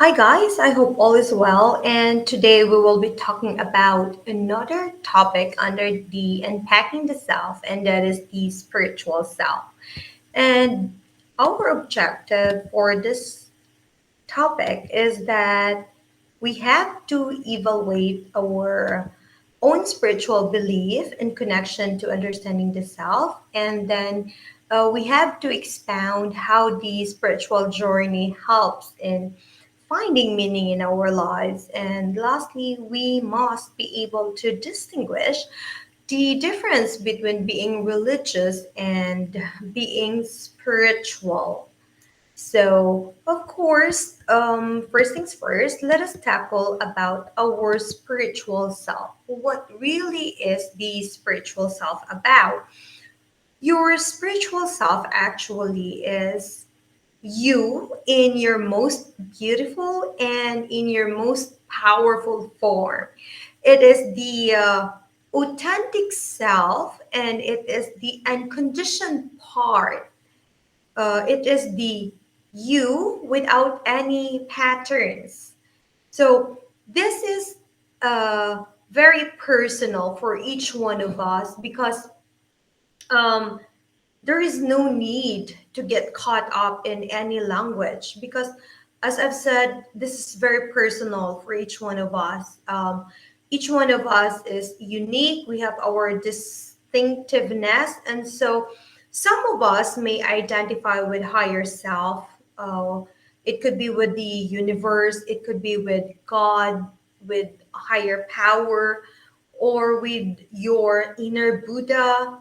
Hi guys, I hope all is well. And today we will be talking about another topic under the Unpacking the Self, and that is the spiritual self. And our objective for this topic is that we have to evaluate our own spiritual belief in connection to understanding the self, and then we have to expound how the spiritual journey helps in finding meaning in our lives. And lastly, we must be able to distinguish the difference between being religious and being spiritual. So, of course, first things first, let us tackle about our spiritual self. What really is the spiritual self about? Your spiritual self actually is you in your most beautiful and in your most powerful form. It is the authentic self, and it is the unconditioned part. It is the you without any patterns. So this is very personal for each one of us because um, there is no need to get caught up in any language because, as I've said, this is very personal for each one of us. Each one of us is unique. We have our distinctiveness, and so some of us may identify with higher self. It could be with the universe, it could be with God, with higher power, or with your inner Buddha,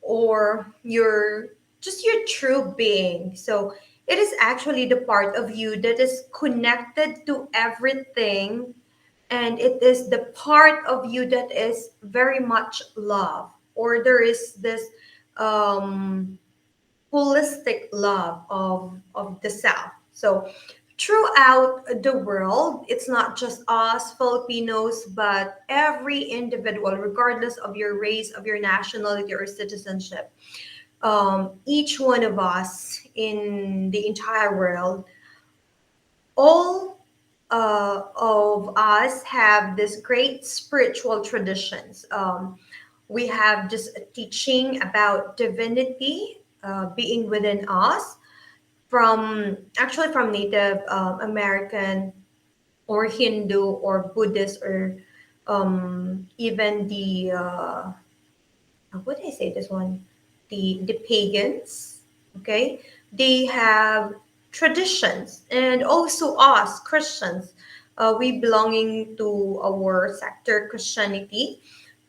or your true being. So it is actually the part of you that is connected to everything, and it is the part of you that is very much love, or there is this um holistic love of the self. So throughout the world, it's not just us Filipinos, but every individual, regardless of your race, of your nationality or citizenship, each one of us in the entire world, all of us have this great spiritual traditions. We have just a teaching about divinity being within us, from Native American or Hindu or Buddhist, or even the what did I say this one? The pagans, okay? They have traditions, and also us Christians, we belonging to our sector Christianity,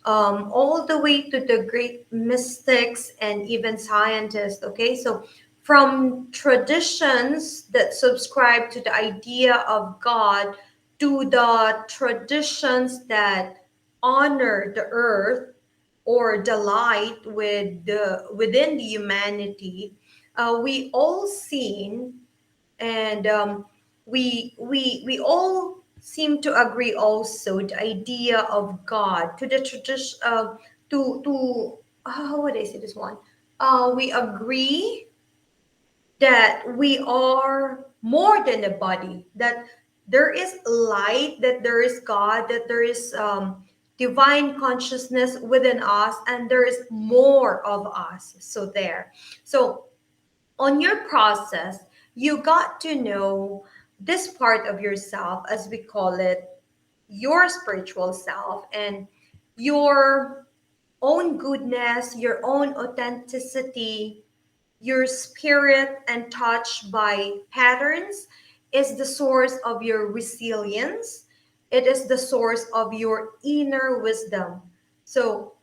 all the way to the great mystics and even scientists. Okay, so from traditions that subscribe to the idea of God to the traditions that honor the earth or the light within the humanity, we all seen, and we all seem to agree also the idea of God to the tradition, to how would I say this one? We agree that we are more than a body, that there is light, that there is God, that there is divine consciousness within us, and there is more of us. So there. So on your process, you got to know this part of yourself, as we call it, your spiritual self, and your own goodness, your own authenticity, your spirit untouched by patterns is the source of your resilience. It is the source of your inner wisdom. So,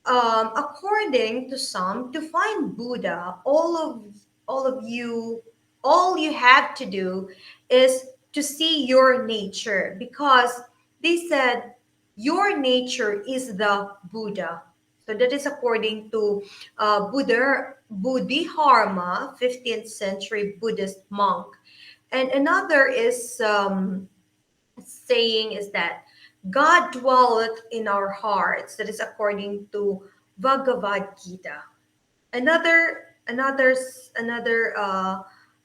according to some, to find Buddha, all of you, all you have to do is to see your nature, because they said your nature is the Buddha. So that is according to Bodhidharma, 15th century Buddhist monk. And another is saying is that God dwelleth in our hearts. That is according to Bhagavad Gita. Another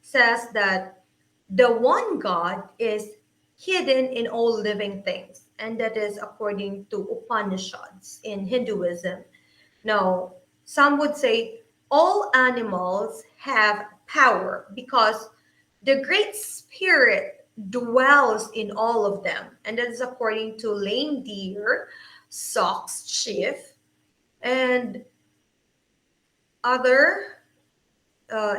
says that the one God is hidden in all living things, and that is according to Upanishads in Hinduism. Now, some would say all animals have power because the Great Spirit dwells in all of them, and that is according to Lame Deer, Sox Chief, and other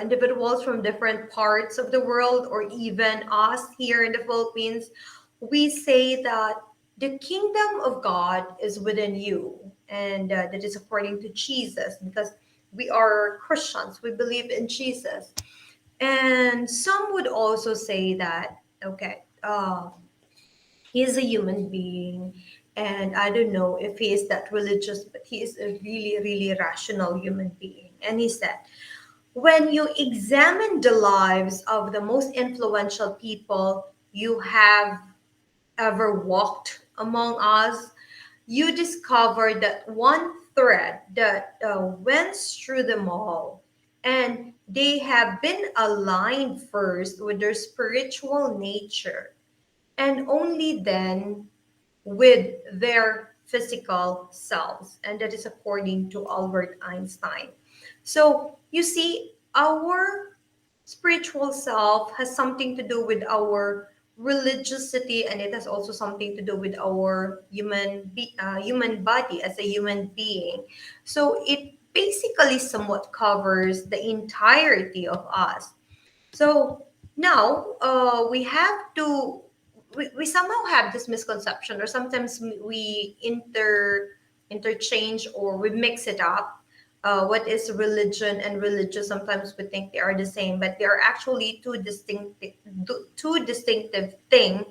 individuals from different parts of the world, or even us here in the Philippines. We say that the kingdom of God is within you, and that is according to Jesus, because we are Christians, we believe in Jesus. And some would also say that, okay, he is a human being, and I don't know if he is that religious, but he is a really, really rational human being. And he said, when you examine the lives of the most influential people you have ever walked among us, you discover that one thread that went through them all. And they have been aligned first with their spiritual nature, and only then with their physical selves. And that is according to Albert Einstein. So you see, our spiritual self has something to do with our religiosity, and it has also something to do with our human body as a human being. So it basically somewhat covers the entirety of us. So now we have to, we somehow have this misconception, or sometimes we interchange, or we mix it up. What is religion and religious? Sometimes we think they are the same, but they are actually two distinctive thing,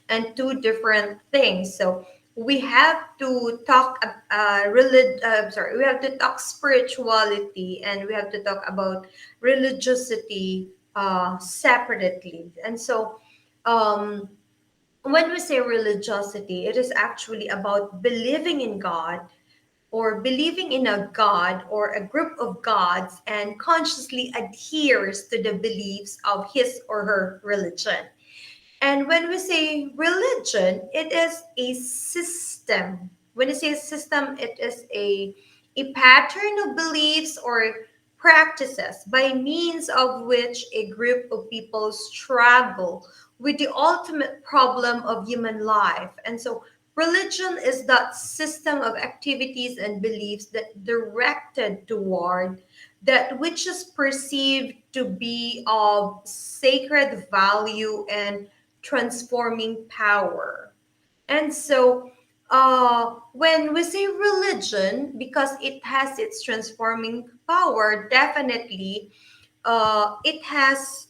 and two different things. So we have to talk sorry, we have to talk spirituality, and we have to talk about religiosity separately. And so, um, when we say religiosity, it is actually about believing in God, or believing in a God or a group of gods, and consciously adheres to the beliefs of his or her religion. And when we say religion, it is a system. When you say system, it is a pattern of beliefs or practices by means of which a group of people struggle with the ultimate problem of human life. And so religion is that system of activities and beliefs that directed toward that which is perceived to be of sacred value and transforming power. And so, when we say religion, because it has its transforming power, definitely it has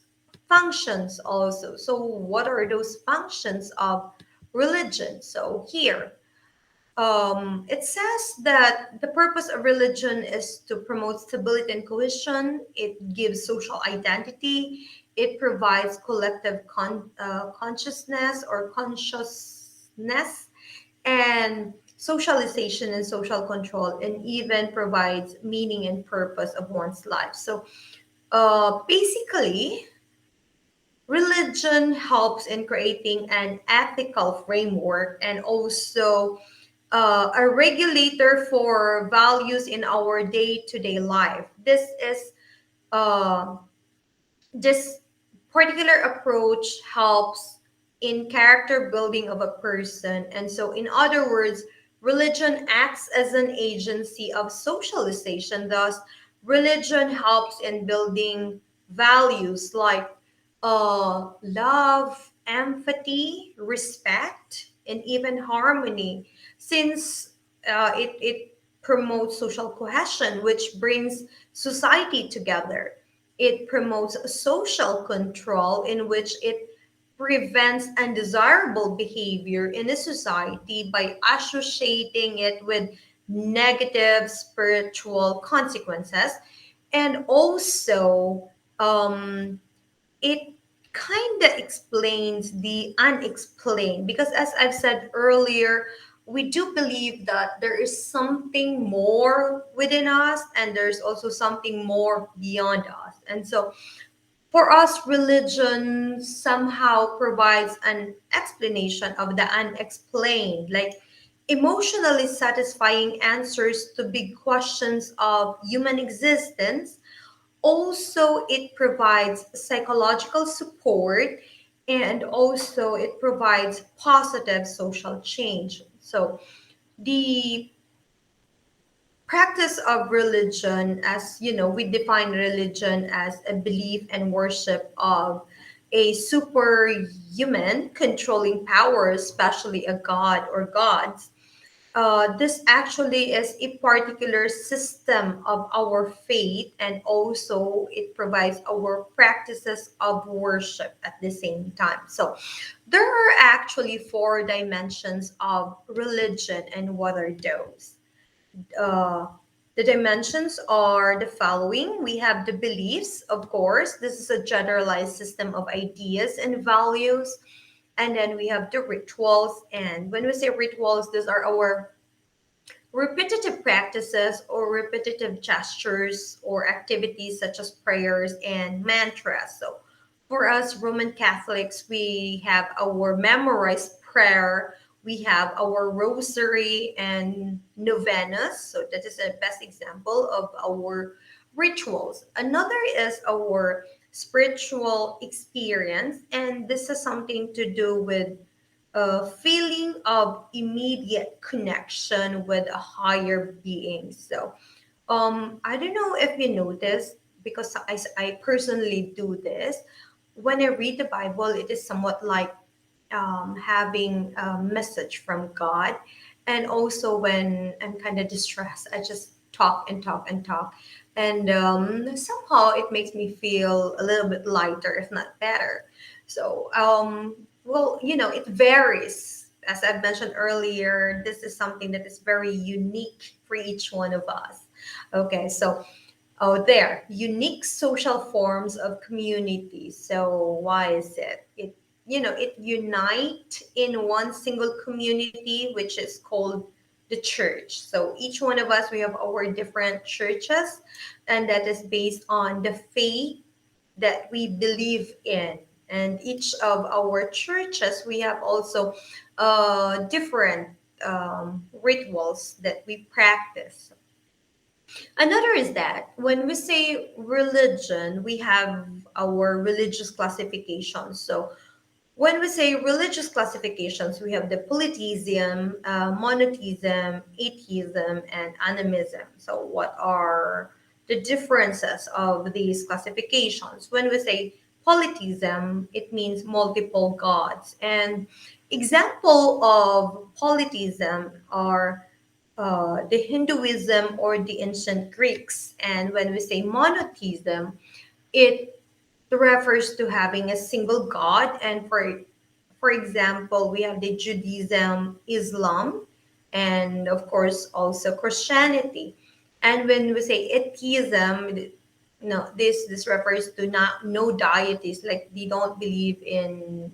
functions also. So, what are those functions of religion? So, here, it says that the purpose of religion is to promote stability and cohesion. It gives social identity. It provides collective consciousness or consciousness, and socialization and social control, and even provides meaning and purpose of one's life. So basically, religion helps in creating an ethical framework, and also a regulator for values in our day-to-day life. Uh, this particular approach helps in character building of a person. And so, in other words, religion acts as an agency of socialization. Thus, religion helps in building values like love, empathy, respect, and even harmony, since it promotes social cohesion, which brings society together. It promotes social control, in which it prevents undesirable behavior in a society by associating it with negative spiritual consequences. And also, um, it kind of explains the unexplained, because as I've said earlier, we do believe that there is something more within us, and there's also something more beyond us. And so For us, religion somehow provides an explanation of the unexplained, like emotionally satisfying answers to big questions of human existence. Also, it provides psychological support, and also it provides positive social change. So, the practice of religion, as you know, we define religion as a belief and worship of a superhuman controlling power, especially a god or gods. This actually is a particular system of our faith, and also it provides our practices of worship at the same time. So there are actually four dimensions of religion, and what are those? uh, the dimensions are the following. We have the beliefs, of course. This is a generalized system of ideas and values. And then we have the rituals. And when we say rituals, these are our repetitive practices or repetitive gestures or activities such as prayers and mantras. So for us Roman Catholics, we have our memorized prayer, we have our rosary and novenas. So that is the best example of our rituals. Another is our spiritual experience, and this has something to do with a feeling of immediate connection with a higher being. So, I don't know if you notice, because I personally do this. When I read the Bible, it is somewhat like having a message from God. And also, when I'm kind of distressed, I just talk and talk and talk. And somehow it makes me feel a little bit lighter, if not better. So, well, it varies. As I've mentioned earlier, this is something that is very unique for each one of us. Okay, so there, unique social forms of community. So why is it? It unite in one single community, which is called the church. So each one of us, we have our different churches, and that is based on the faith that we believe in. And each of our churches, we have also different rituals that we practice. Another is that when we say religion, we have our religious classifications. So when we say religious classifications, we have the polytheism, monotheism, atheism, and animism. So what are the differences of these classifications? When we say polytheism, it means multiple gods. And example of polytheism are the Hinduism or the ancient Greeks. And when we say monotheism, it refers to having a single God. And for example, we have the Judaism, Islam, and of course also Christianity. And when we say atheism, no, this refers to not no deities, like they don't believe in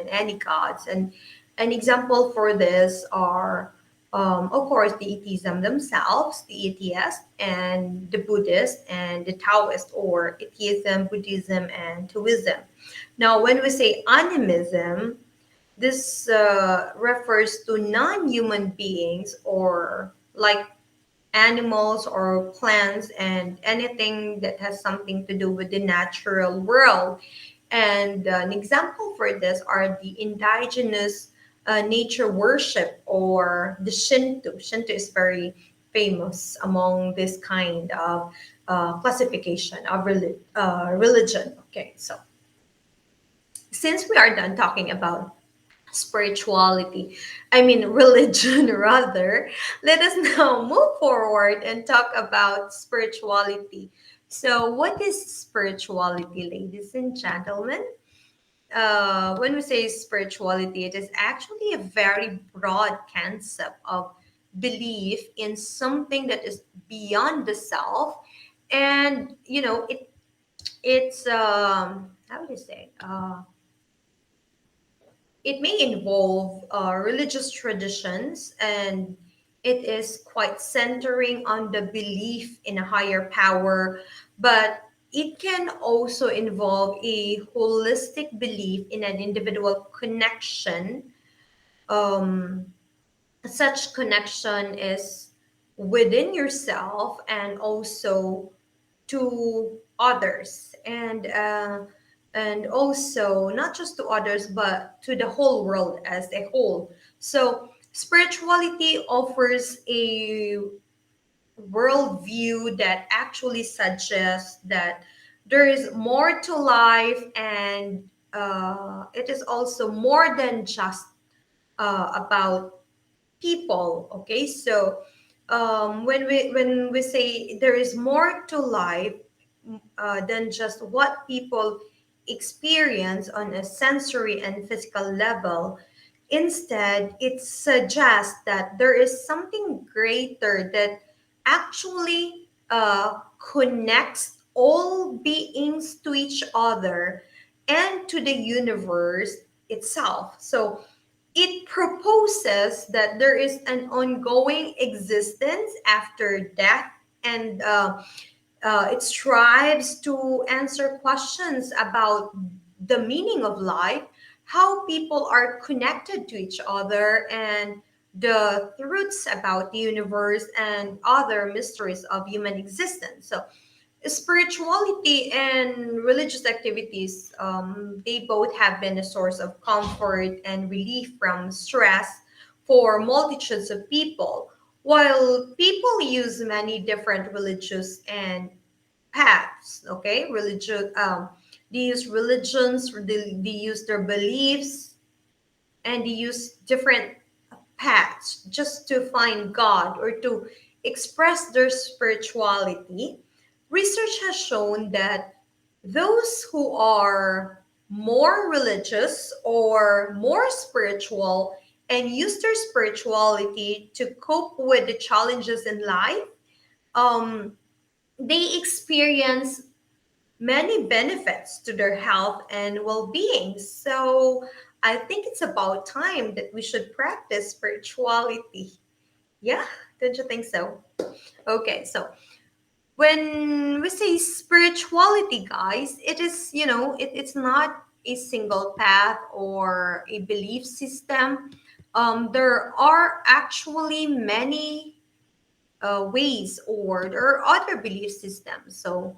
any gods. And an example for this are of course the atheism themselves, the atheist, and the Buddhist and the Taoist, or atheism, Buddhism, and Taoism. Now when we say animism, this refers to non-human beings, or like animals or plants and anything that has something to do with the natural world. And an example for this are the indigenous nature worship, or the Shinto. Shinto is very famous among this kind of classification of religion. Okay, so since we are done talking about spirituality, I mean religion rather, let us now move forward and talk about spirituality. So, what is spirituality, ladies and gentlemen? When we say spirituality, it is actually a very broad concept of belief in something that is beyond the self. And it's how would you say, it may involve religious traditions, and it is quite centering on the belief in a higher power. But it can also involve a holistic belief in an individual connection. Um, Such connection is within yourself and also to others, and also not just to others but to the whole world as a whole. So spirituality offers a worldview that actually suggests that there is more to life, and it is also more than just about people. Okay, so when we say there is more to life than just what people experience on a sensory and physical level. Instead, it suggests that there is something greater that actually connects all beings to each other and to the universe itself. So it proposes that there is an ongoing existence after death, and it strives to answer questions about the meaning of life, how people are connected to each other, and the truths about the universe and other mysteries of human existence. So spirituality and religious activities, they both have been a source of comfort and relief from stress for multitudes of people. While people use many different religious and paths, okay, they use religions, they use their beliefs, and they use different paths just to find God or to express their spirituality. Research has shown that those who are more religious or more spiritual and use their spirituality to cope with the challenges in life, um, they experience many benefits to their health and well-being. So I think it's about time that we should practice spirituality. Yeah, don't you think so? Okay, so when we say spirituality, guys, it is, it's not a single path or a belief system. There are actually many ways, or there are other belief systems. So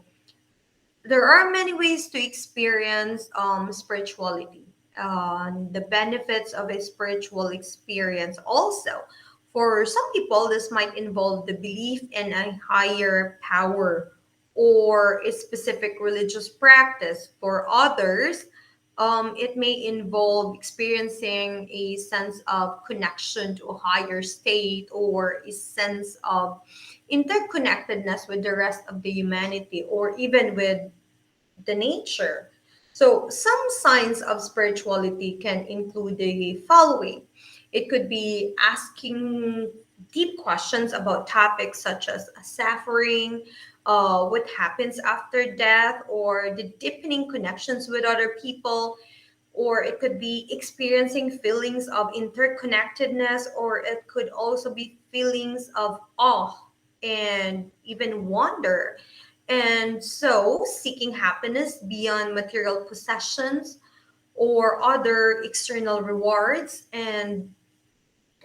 there are many ways to experience spirituality, the benefits of a spiritual experience also. For some people, this might involve the belief in a higher power or a specific religious practice. For others, it may involve experiencing a sense of connection to a higher state or a sense of interconnectedness with the rest of the humanity or even with the nature. So, some signs of spirituality can include the following. It could be asking deep questions about topics such as suffering, what happens after death, or the deepening connections with other people, or it could be experiencing feelings of interconnectedness, or it could also be feelings of awe and even wonder. And so, seeking happiness beyond material possessions or other external rewards. And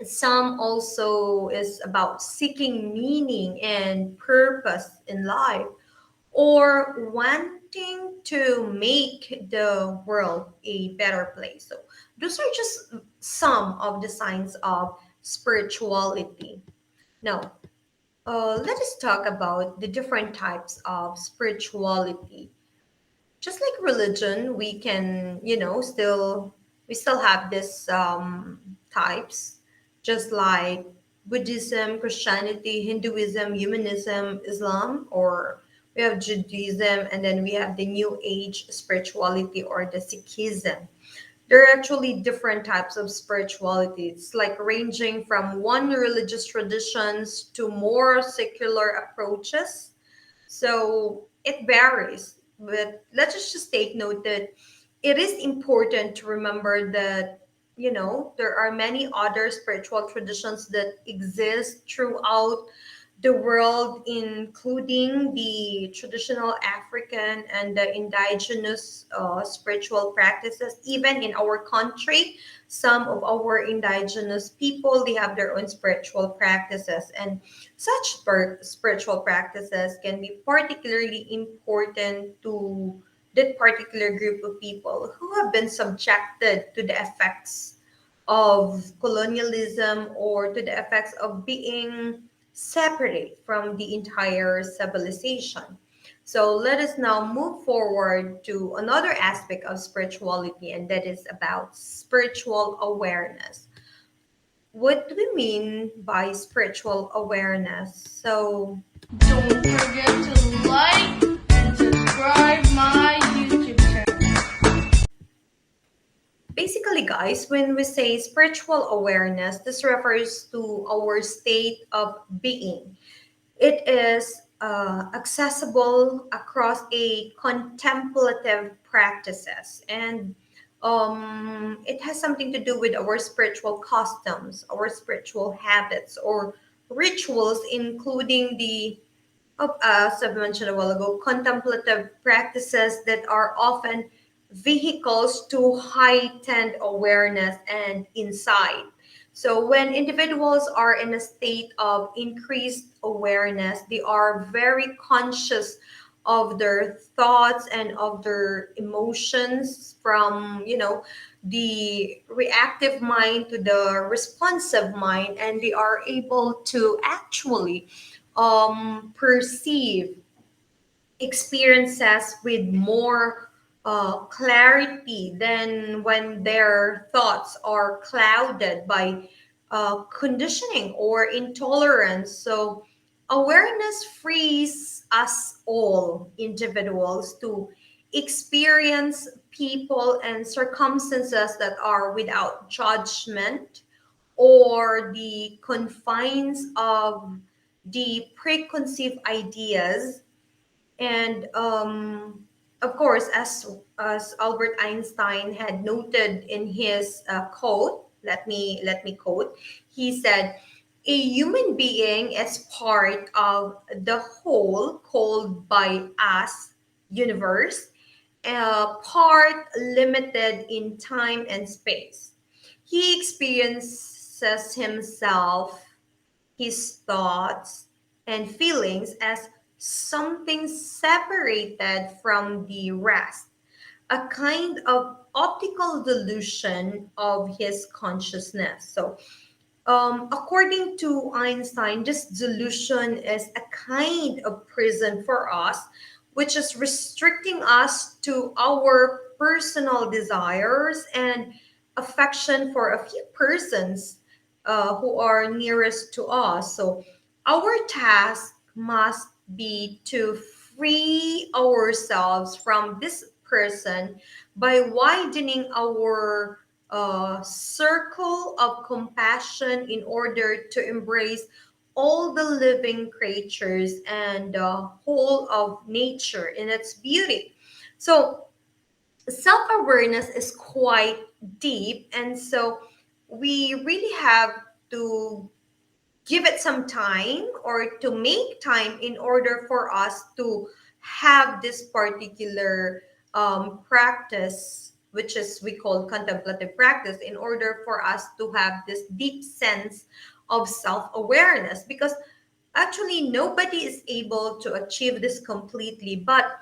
some also is about seeking meaning and purpose in life, or wanting to make the world a better place. So those are just some of the signs of spirituality. Now, let us talk about the different types of spirituality. Just like religion, we can, we still have this types, just like Buddhism, Christianity, Hinduism, Humanism, Islam, or we have Judaism, and then we have the New Age spirituality or the Sikhism. There are actually different types of spirituality. It's like ranging from one religious traditions to more secular approaches. So it varies, but let's just take note that it is important to remember that, there are many other spiritual traditions that exist throughout the world, including the traditional African and the indigenous spiritual practices. Even in our country, some of our indigenous people, they have their own spiritual practices, and such spiritual practices can be particularly important to that particular group of people who have been subjected to the effects of colonialism or to the effects of being separate from the entire civilization. So let us now move forward to another aspect of spirituality, and that is about spiritual awareness. What do we mean by spiritual awareness? So, Don't forget to like and subscribe my YouTube channel. basically, guys, when we say spiritual awareness, this refers to our state of being. It is accessible across a contemplative practices, and it has something to do with our spiritual customs, our spiritual habits, or rituals, including the as I've mentioned a while ago, contemplative practices that are often vehicles to heightened awareness and insight. So, when individuals are in a state of increased awareness, they are very conscious of their thoughts and of their emotions, from the reactive mind to the responsive mind, and they are able to actually perceive experiences with more clarity than when their thoughts are clouded by conditioning or intolerance. So, awareness frees us all individuals to experience people and circumstances that are without judgment or the confines of the preconceived ideas. And of course, as Albert Einstein had noted in his quote, let me quote. He said, "A human being is part of the whole called by us universe, part limited in time and space. He experiences himself, his thoughts, and feelings as something separated from the rest, a kind of optical delusion of his consciousness." So, according to Einstein, this delusion is a kind of prison for us, which is restricting us to our personal desires and affection for a few persons who are nearest to us. So, our task must be to free ourselves from this person by widening our circle of compassion in order to embrace all the living creatures and the whole of nature in its beauty. So, self awareness is quite deep, and so we really have to give it some time or to make time in order for us to have this particular practice, which is we call contemplative practice, in order for us to have this deep sense of self-awareness, because actually nobody is able to achieve this completely, but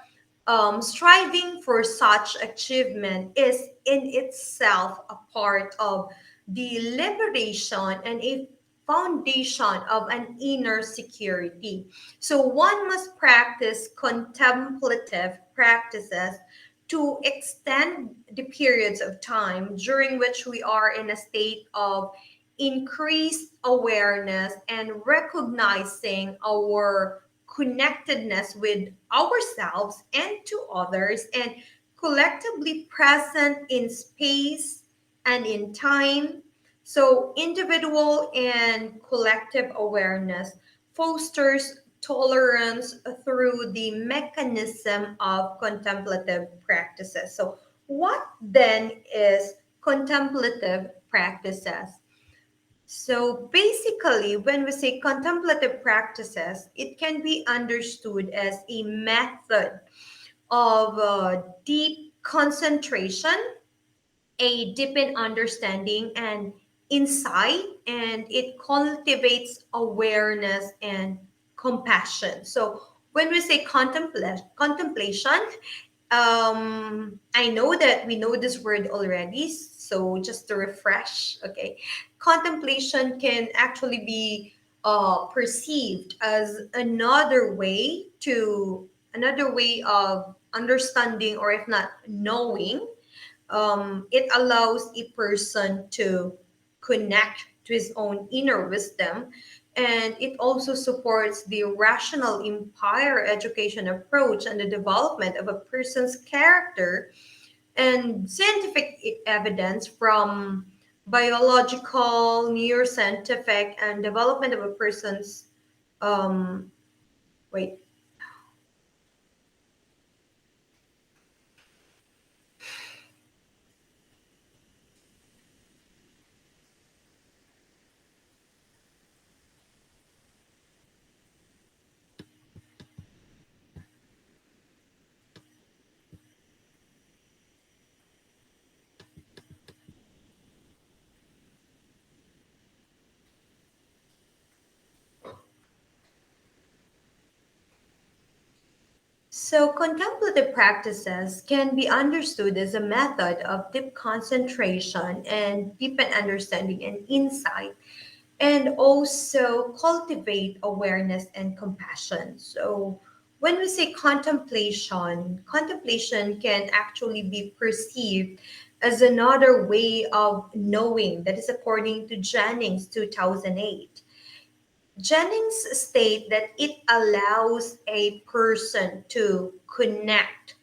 striving for such achievement is in itself a part of the liberation and a foundation of an inner security. So one must practice contemplative practices to extend the periods of time during which we are in a state of increased awareness and recognizing our connectedness with ourselves and to others, and collectively present in space and in time. So, individual and collective awareness fosters tolerance through the mechanism of contemplative practices. So, what then is contemplative practices? So basically, when we say contemplative practices, it can be understood as a method of deep concentration, a deepened understanding and insight, and it cultivates awareness and compassion. So when we say contemplation, I know that we know this word already, so just to refresh, okay, contemplation can actually be perceived as another way of understanding, or if not knowing. It allows a person to connect to his own inner wisdom, and it also supports the rational empire education approach and the development of a person's character. And scientific evidence from biological, neuroscientific, and development of a person's um, wait. So, contemplative practices can be understood as a method of deep concentration and deepen understanding and insight, and also cultivate awareness and compassion. So, when we say contemplation can actually be perceived as another way of knowing, that is according to Jennings 2008. Jennings state that it allows a person to connect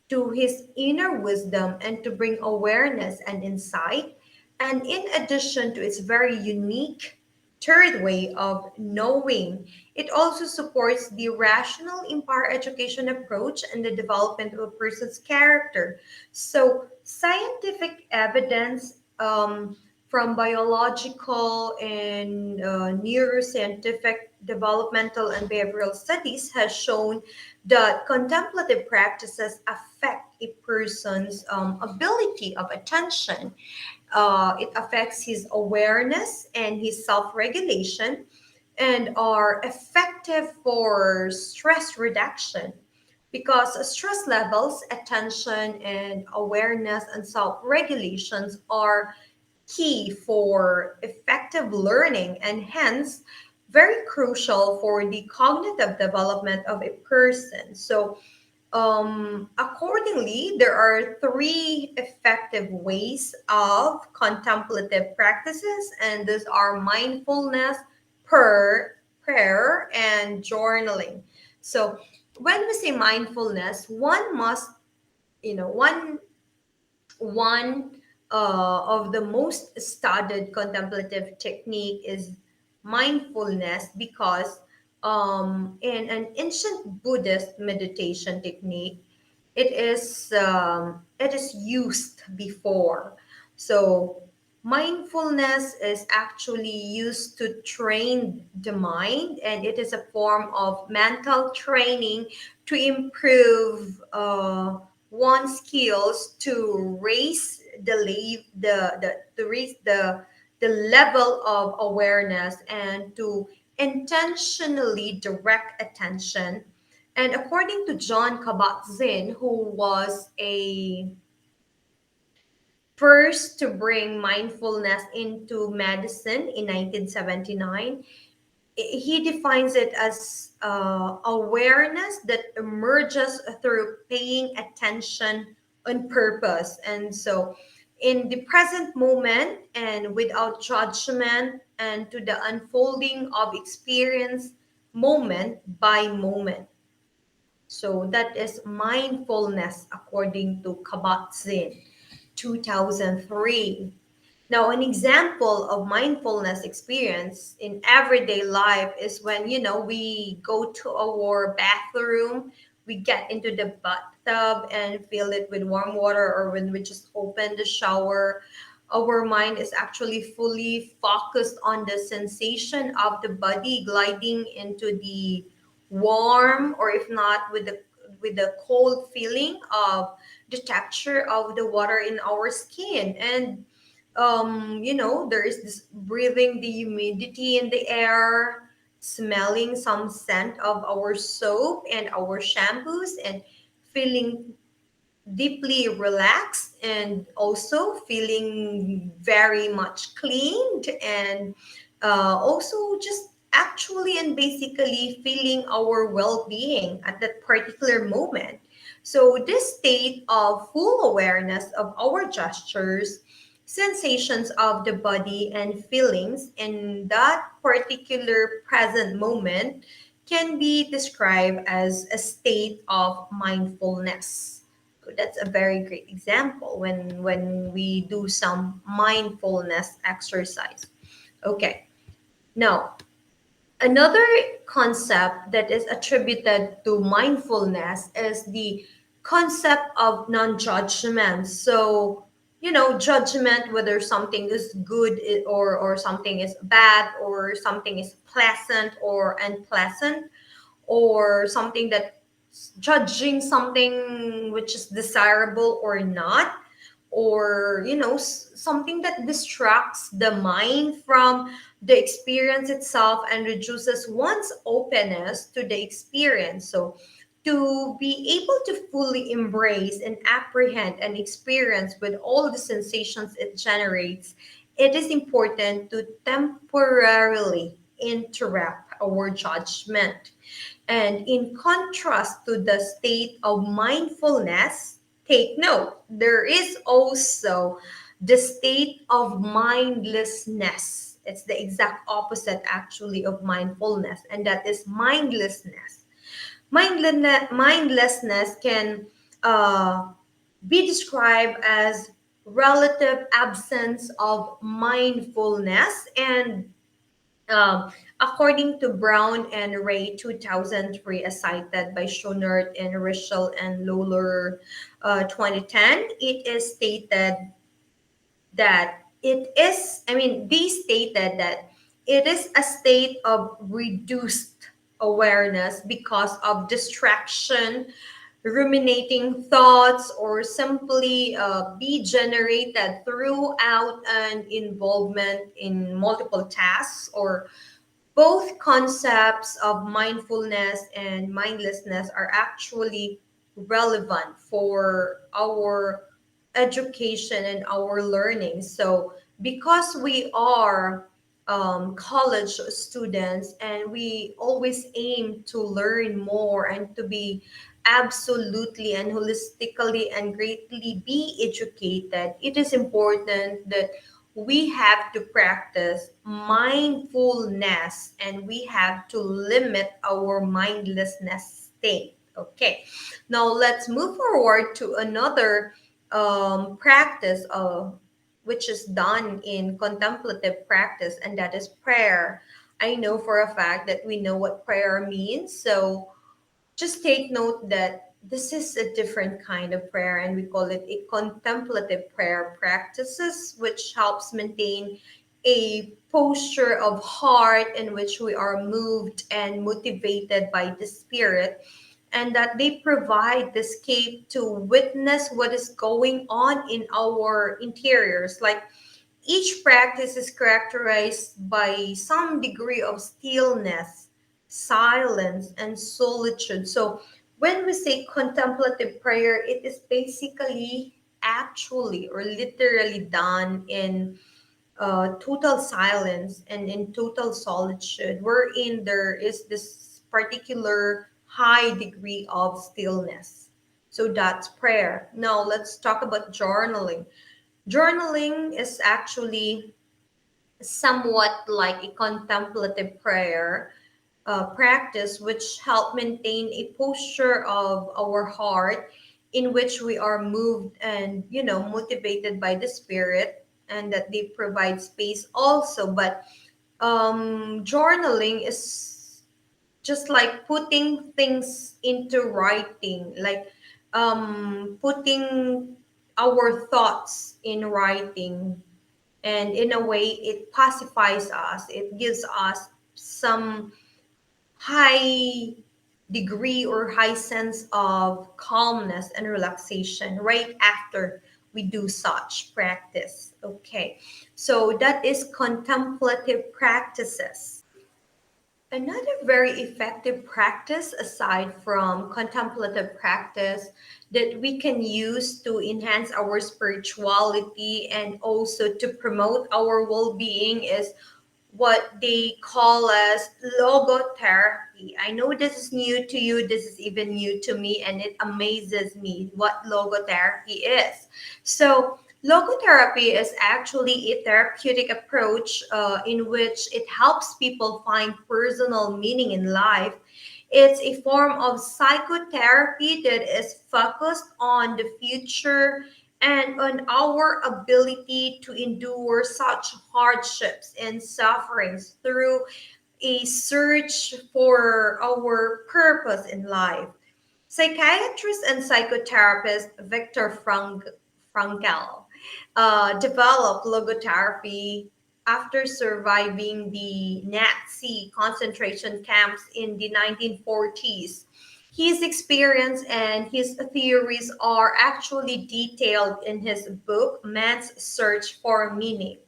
to his inner wisdom and to bring awareness and insight. And in addition to its very unique third way of knowing, it also supports the rational empire education approach and the development of a person's character. So, scientific evidence from biological and neuroscientific developmental and behavioral studies has shown that contemplative practices affect a person's ability of attention. It affects his awareness and his self-regulation, and are effective for stress reduction, because stress levels, attention, and awareness and self-regulations are key for effective learning, and hence very crucial for the cognitive development of a person. So, accordingly, there are three effective ways of contemplative practices, and these are mindfulness, prayer, and journaling. So, when we say mindfulness, one must, one of the most studied contemplative technique is mindfulness, because in an ancient Buddhist meditation technique, it is used before. So mindfulness is actually used to train the mind, and it is a form of mental training to improve one's skills to raise to raise the level of awareness, and to intentionally direct attention. And according to John Kabat-Zinn, who was a first to bring mindfulness into medicine in 1979, he defines it as awareness that emerges through paying attention on purpose. And so, in the present moment and without judgment, and to the unfolding of experience moment by moment. So that is mindfulness according to Kabat-Zinn, 2003. Now, an example of mindfulness experience in everyday life is when, we go to our bathroom, we get into the bathtub and fill it with warm water, or when we just open the shower. our mind is actually fully focused on the sensation of the body gliding into the warm, or if not with the cold feeling of the texture of the water in our skin. And there is this breathing the humidity in the air, smelling some scent of our soap and our shampoos, and feeling deeply relaxed, and also feeling very much cleaned, and also just actually and basically feeling our well-being at that particular moment. So this state of full awareness of our gestures, sensations of the body, and feelings in that particular present moment can be described as a state of mindfulness. That's a very great example when we do some mindfulness exercise. Okay. Now, another concept that is attributed to mindfulness is the concept of non-judgment. So, judgment whether something is good or something is bad, or something is pleasant or unpleasant, or something that judging something which is desirable or not, or something that distracts the mind from the experience itself and reduces one's openness to the experience. So to be able to fully embrace and apprehend and experience with all the sensations it generates, it is important to temporarily interrupt our judgment. And in contrast to the state of mindfulness, take note, there is also the state of mindlessness. It's the exact opposite, actually, of mindfulness, and that is mindlessness. Mindlessness can uh, be described as relative absence of mindfulness, and according to Brown and Ray 2003, as cited by Schonert and Rischel and Lawler 2010, it is stated that they stated that it is a state of reduced awareness because of distraction, ruminating thoughts, or simply be generated throughout an involvement in multiple tasks. Or both concepts of mindfulness and mindlessness are actually relevant for our education and our learning. So, because we are college students and we always aim to learn more and to be absolutely and holistically and greatly be educated, it is important that we have to practice mindfulness and we have to limit our mindlessness state. Okay, now let's move forward to another practice which is done in contemplative practice, and that is prayer. I know for a fact that we know what prayer means, so just take note that this is a different kind of prayer, and we call it a contemplative prayer practices, which helps maintain a posture of heart in which we are moved and motivated by the spirit, and that they provide the escape to witness what is going on in our interiors. Like, each practice is characterized by some degree of stillness, silence, and solitude. So, when we say contemplative prayer, it is basically actually or literally done in total silence and in total solitude, wherein there is this particular high degree of stillness. So, that's prayer. Now, let's talk about journaling. Journaling is actually somewhat like a contemplative prayer practice, which help maintain a posture of our heart in which we are moved and motivated by the spirit, and that they provide space also. But journaling is just like putting things into writing, like putting our thoughts in writing. And in a way, it pacifies us. It gives us some high degree or high sense of calmness and relaxation right after we do such practice. Okay, so that is contemplative practices. Another very effective practice aside from contemplative practice that we can use to enhance our spirituality and also to promote our well-being is what they call as logotherapy. I know this is new to you, this is even new to me, and it amazes me what logotherapy is. So, logotherapy is actually a therapeutic approach in which it helps people find personal meaning in life. It's a form of psychotherapy that is focused on the future and on our ability to endure such hardships and sufferings through a search for our purpose in life. Psychiatrist and psychotherapist Frankl developed logotherapy after surviving the Nazi concentration camps in the 1940s. His experience and his theories are actually detailed in his book, Man's Search for Meaning.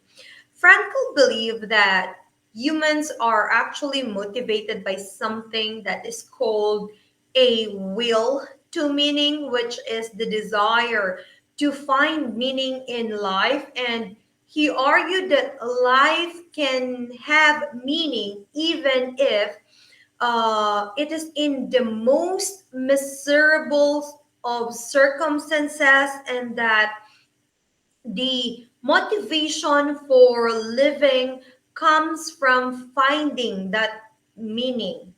Frankl believed that humans are actually motivated by something that is called a will to meaning, which is the desire to find meaning in life. And he argued that life can have meaning even if it is in the most miserable of circumstances, and that the motivation for living comes from finding that meaning.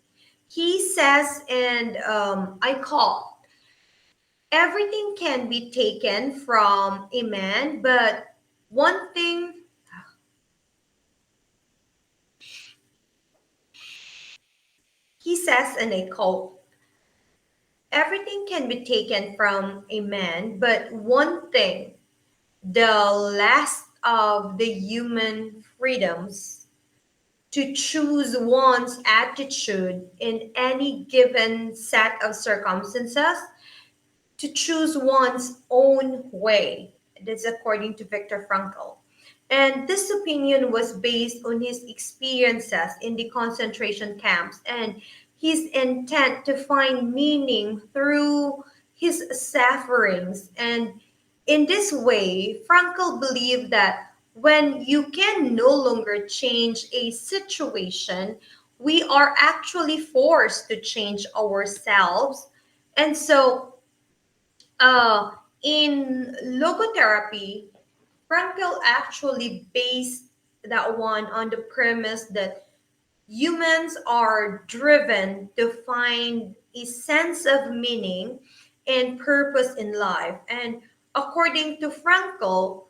He says, and I call, everything can be taken from a man, but one thing, he says, and I quote, everything can be taken from a man, but one thing, the last of the human freedoms, to choose one's attitude in any given set of circumstances, to choose one's own way. That's according to Viktor Frankl. And this opinion was based on his experiences in the concentration camps and his intent to find meaning through his sufferings. And in this way, Frankl believed that when you can no longer change a situation, we are actually forced to change ourselves. And so, uh, in logotherapy, Frankl actually based that one on the premise that humans are driven to find a sense of meaning and purpose in life. And according to Frankl,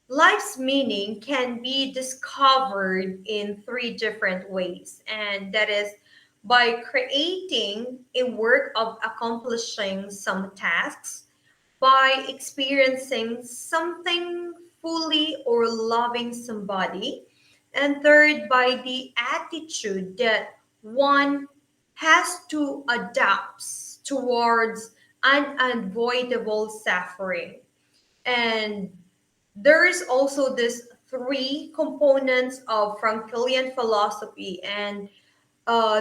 life's meaning can be discovered in three different ways, and that is by creating a work of accomplishing some tasks, by experiencing something fully or loving somebody, and third, by the attitude that one has to adapt towards unavoidable suffering. And there is also this three components of Franklian philosophy, and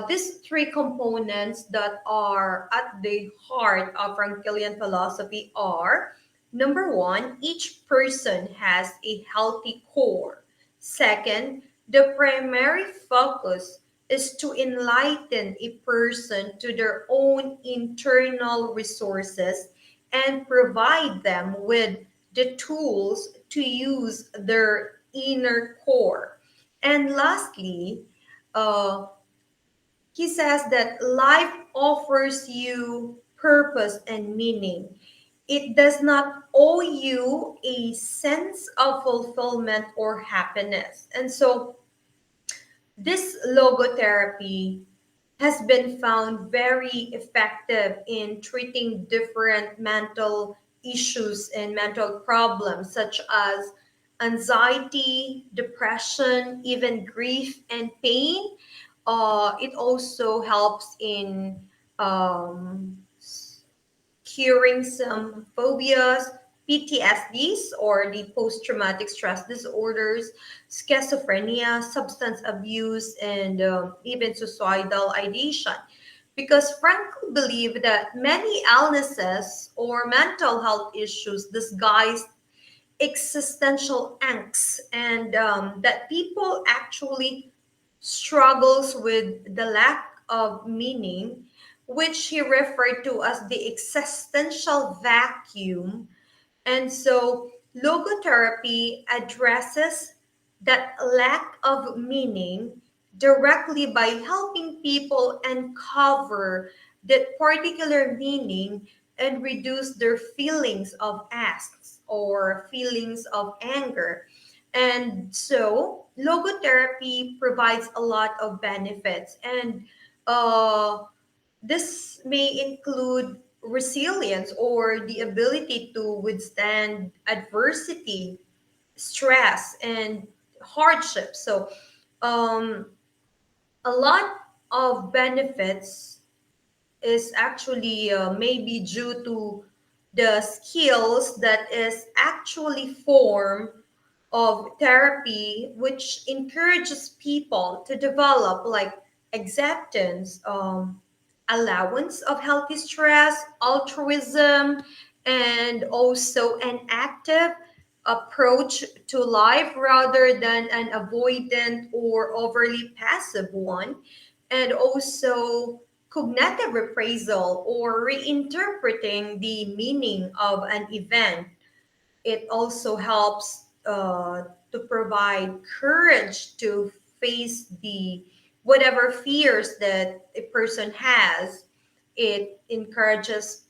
these three components that are at the heart of Franklian philosophy are: number one, each person has a healthy core. Second, the primary focus is to enlighten a person to their own internal resources and provide them with the tools to use their inner core. And lastly, uh, he says that life offers you purpose and meaning. It does not owe you a sense of fulfillment or happiness. And so, this logotherapy has been found very effective in treating different mental issues and mental problems, such as anxiety, depression, even grief and pain. It also helps in um, curing some phobias, PTSDs, or the post traumatic stress disorders, schizophrenia, substance abuse, and even suicidal ideation. Because Frankl believed that many illnesses or mental health issues disguise existential angst, and that people actually struggles with the lack of meaning, which he referred to as the existential vacuum. And so logotherapy addresses that lack of meaning directly by helping people uncover that particular meaning and reduce their feelings of angst or feelings of anger. And so logotherapy provides a lot of benefits, and uh, this may include resilience or the ability to withstand adversity, stress, and hardship. So, um, a lot of benefits is actually maybe due to the skills that is actually formed of therapy, which encourages people to develop like acceptance, allowance of healthy stress, altruism, and also an active approach to life rather than an avoidant or overly passive one, and also cognitive appraisal or reinterpreting the meaning of an event. It also helps to provide courage to face the whatever fears that a person has. It encourages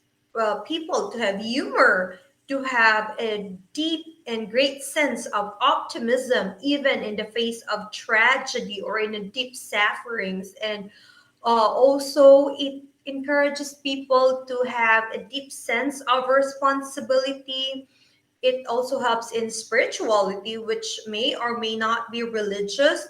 people to have humor, to have a deep and great sense of optimism even in the face of tragedy or in a deep sufferings. And also it encourages people to have a deep sense of responsibility. It also helps in spirituality, which may or may not be religious,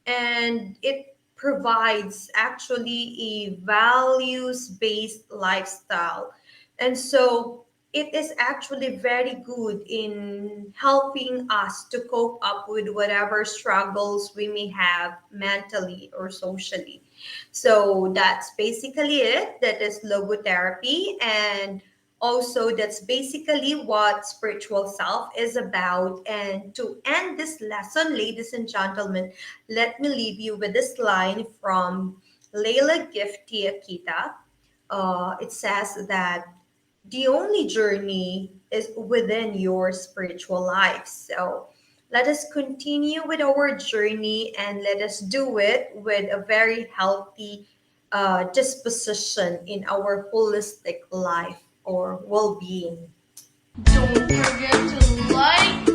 and it provides actually a values based lifestyle. And so it is actually very good in helping us to cope up with whatever struggles we may have mentally or socially. So that's basically it. That is logotherapy. And also, that's basically what spiritual self is about. And to end this lesson, ladies and gentlemen, let me leave you with this line from Leila Gifty Akita. It says that the only journey is within your spiritual life. So let us continue with our journey and let us do it with a very healthy disposition in our holistic life or well being. Don't forget to like,